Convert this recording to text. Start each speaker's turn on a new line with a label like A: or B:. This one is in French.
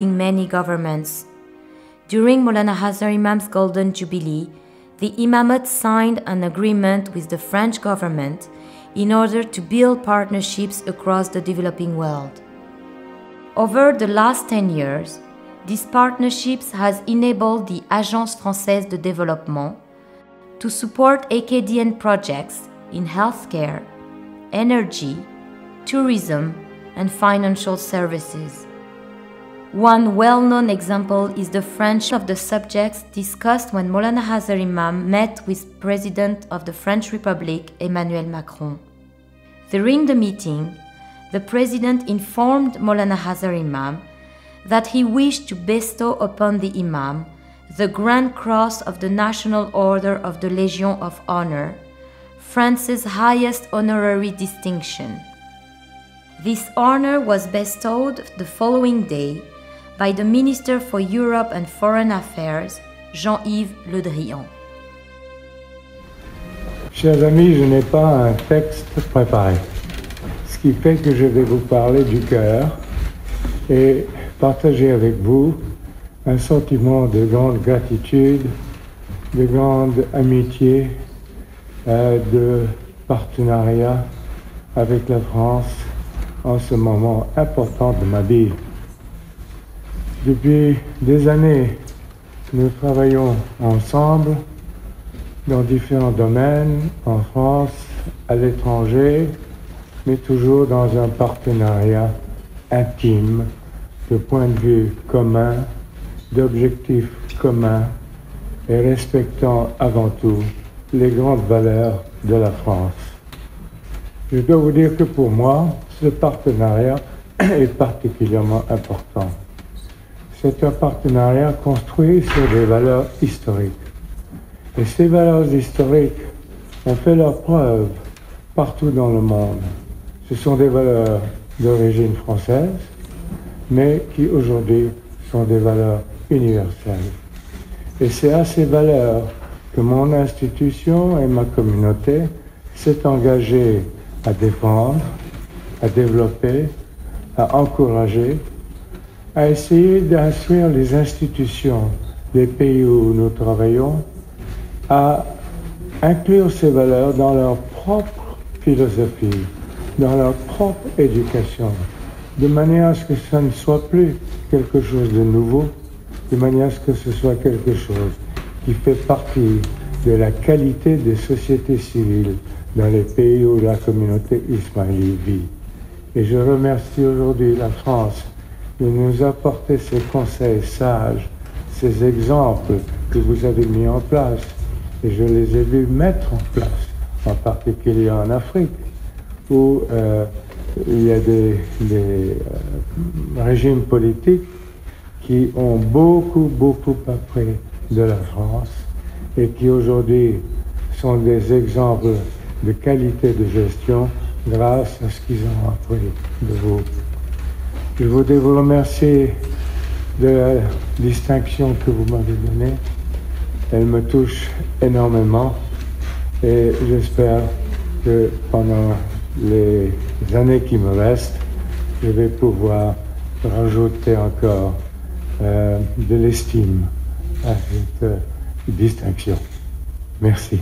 A: in many governments. During Maulana Hazar Imam's Golden Jubilee, the Imamate signed an agreement with the French government in order to build partnerships across the developing world. Over the last 10 years, these partnerships has enabled the Agence Française de Développement to support AKDN projects in healthcare, energy, tourism, and financial services. One well-known example is the French of the subjects discussed when Maulana Hazar Imam met with President of the French Republic, Emmanuel Macron. During the meeting, the President informed Maulana Hazar Imam that he wished to bestow upon the Imam the Grand Cross of the National Order of the Legion of Honor, France's highest honorary distinction. This honor was bestowed the following day by the Minister for Europe and Foreign Affairs, Jean-Yves Le Drian.
B: Chers amis, je n'ai pas un texte préparé, ce qui fait que je vais vous parler du cœur et partager avec vous un sentiment de grande gratitude, de grande amitié, de partenariat avec la France en ce moment important de ma vie. Depuis des années, nous travaillons ensemble dans différents domaines, en France, à l'étranger, mais toujours dans un partenariat intime, de points de vue communs, d'objectifs communs et respectant avant tout les grandes valeurs de la France. Je dois vous dire que pour moi, ce partenariat est particulièrement important. C'est un partenariat construit sur des valeurs historiques. Et ces valeurs historiques ont fait leur preuve partout dans le monde. Ce sont des valeurs d'origine française, mais qui aujourd'hui sont des valeurs universelles. Et c'est à ces valeurs que mon institution et ma communauté s'est engagée à défendre, à développer, à encourager, à essayer d'instruire les institutions des pays où nous travaillons à inclure ces valeurs dans leur propre philosophie, dans leur propre éducation, de manière à ce que ça ne soit plus quelque chose de nouveau, de manière à ce que ce soit quelque chose qui fait partie de la qualité des sociétés civiles dans les pays où la communauté ismaélite vit. Et je remercie aujourd'hui la France de nous apporter ces conseils sages, ces exemples que vous avez mis en place. Et je les ai vus mettre en place, en particulier en Afrique, où il y a des régimes politiques qui ont beaucoup appris de la France et qui aujourd'hui sont des exemples de qualité de gestion grâce à ce qu'ils ont appris de vous. Je voudrais vous remercier de la distinction que vous m'avez donnée. Elle me touche énormément et j'espère que pendant les années qui me restent, je vais pouvoir rajouter encore de l'estime à cette distinction. Merci.